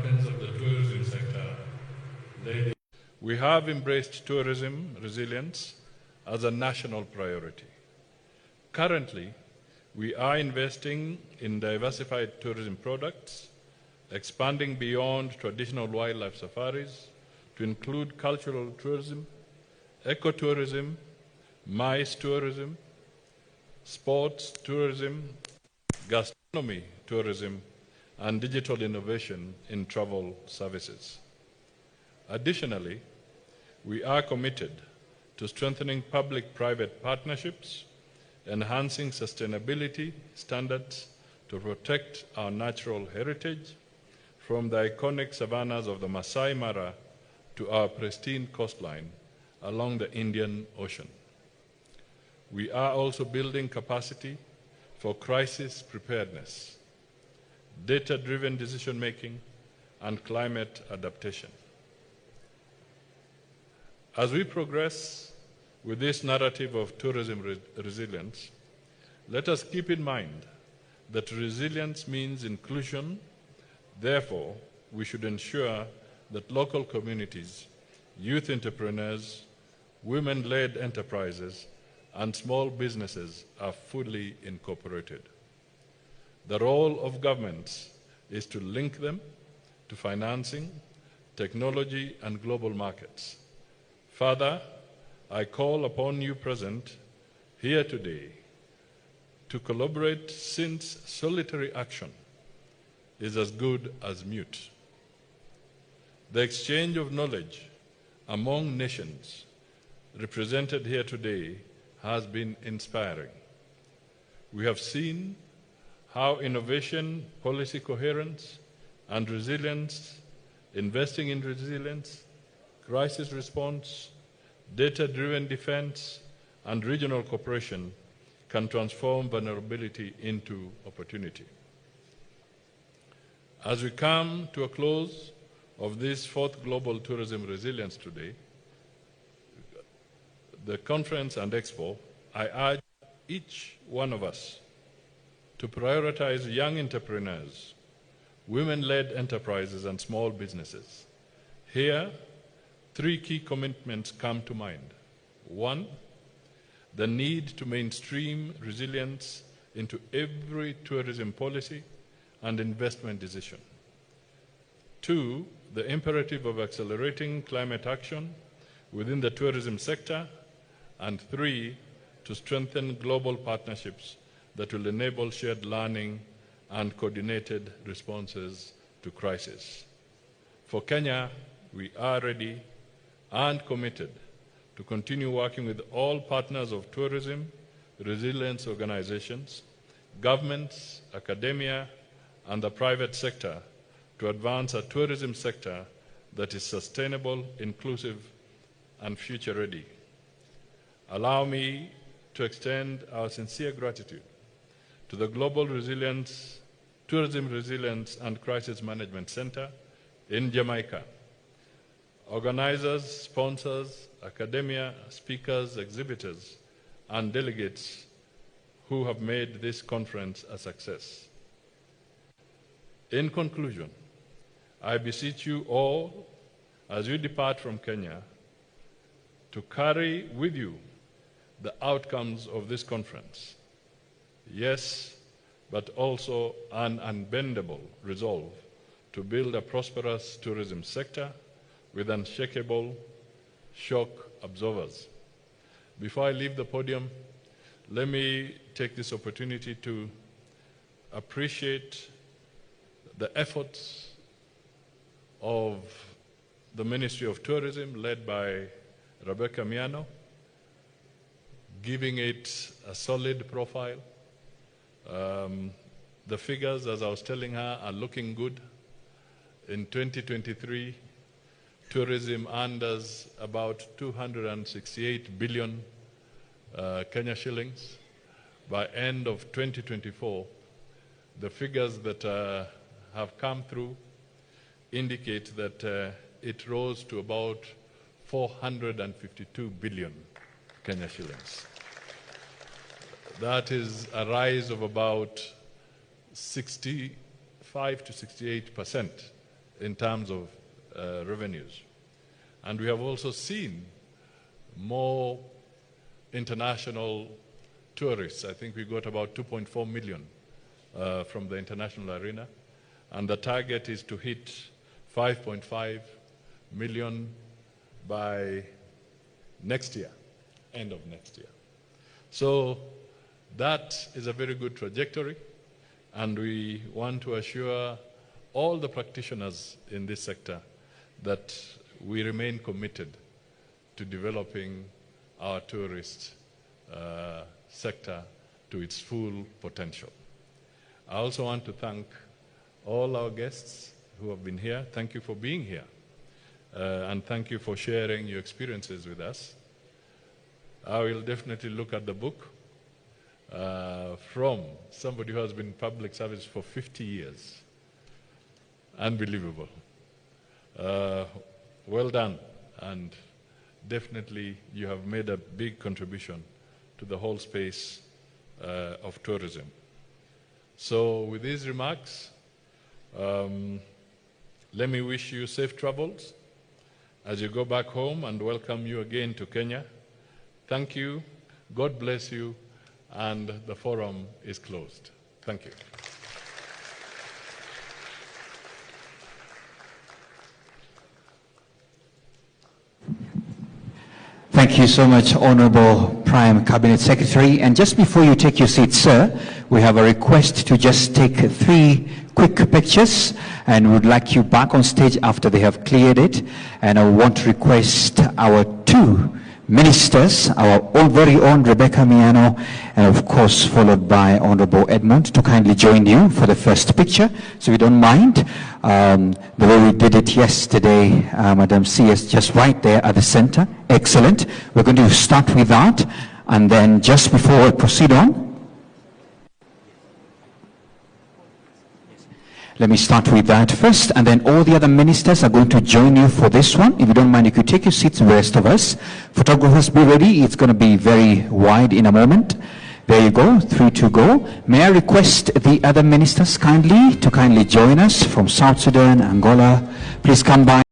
importance of the tourism sector. We have embraced tourism resilience as a national priority. Currently, we are investing in diversified tourism products, expanding beyond traditional wildlife safaris to include cultural tourism, ecotourism, MICE tourism, sports tourism, gastronomy tourism, and digital innovation in travel services. Additionally, we are committed to strengthening public-private partnerships, enhancing sustainability standards to protect our natural heritage, from the iconic savannas of the Masai Mara to our pristine coastline along the Indian Ocean. We are also building capacity for crisis preparedness, data-driven decision-making, and climate adaptation. As we progress with this narrative of tourism resilience, let us keep in mind that resilience means inclusion. Therefore, we should ensure that local communities, youth entrepreneurs, women-led enterprises, and small businesses are fully incorporated. The role of governments is to link them to financing, technology, and global markets. Further, I call upon you present here today to collaborate, since solitary action is as good as mute. The exchange of knowledge among nations represented here today has been inspiring. We have seen how innovation, policy coherence, and resilience, investing in resilience, crisis response, data-driven defense, and regional cooperation can transform vulnerability into opportunity. As we come to a close of this fourth Global Tourism Resilience today, the conference and expo, I urge each one of us to prioritize young entrepreneurs, women-led enterprises, and small businesses. Here, three key commitments come to mind. One, the need to mainstream resilience into every tourism policy and investment decision. Two, the imperative of accelerating climate action within the tourism sector. And three, to strengthen global partnerships that will enable shared learning and coordinated responses to crisis. For Kenya, we are ready and committed to continue working with all partners of tourism, resilience organizations, governments, academia, and the private sector to advance a tourism sector that is sustainable, inclusive, and future-ready. Allow me to extend our sincere gratitude to the Global Tourism Resilience and Crisis Management Center in Jamaica, organizers, sponsors, academia, speakers, exhibitors, and delegates who have made this conference a success. In conclusion, I beseech you all, as you depart from Kenya, to carry with you the outcomes of this conference. Yes, but also an unbendable resolve to build a prosperous tourism sector with unshakable shock absorbers. Before I leave the podium, let me take this opportunity to appreciate the efforts of the Ministry of Tourism, led by Rebecca Miano, giving it a solid profile. The figures, as I was telling her, are looking good. In 2023, tourism earned us about 268 billion Kenya shillings. By end of 2024, the figures that have come through indicate that it rose to about 452 billion Kenya shillings. That is a rise of about 65 to 68% in terms of revenues. And we have also seen more international tourists. I think we got about 2.4 million from the international arena. And the target is to hit 5.5 million by next year, end of next year. So that is a very good trajectory, and we want to assure all the practitioners in this sector that we remain committed to developing our tourist sector to its full potential. I also want to thank all our guests who have been here. Thank you for being here, and thank you for sharing your experiences with us. I will definitely look at the book from somebody who has been in public service for 50 years. Unbelievable. Well done, and definitely you have made a big contribution to the whole space of tourism. So with these remarks, let me wish you safe travels as you go back home, and welcome you again to Kenya. Thank you, God bless you, and the forum is closed. Thank you. Thank you so much, Honorable Prime Cabinet Secretary. And just before you take your seat, sir, we have a request to just take 3 quick pictures, and would like you back on stage after they have cleared it. And I want to request our 2 ministers, our own very own Rebecca Miano, and of course followed by Honorable Edmund, to kindly join you for the first picture. So if you don't mind, the way we did it yesterday, Madam C is just right there at the center. Excellent. We're going to start with that, and then just before we proceed on, let me start with that first, and then all the other ministers are going to join you for this one. If you don't mind, you could take your seats, the rest of us. Photographers, be ready. It's going to be very wide in a moment. There you go, 3 to go. May I request the other ministers to kindly join us from South Sudan, Angola. Please come by.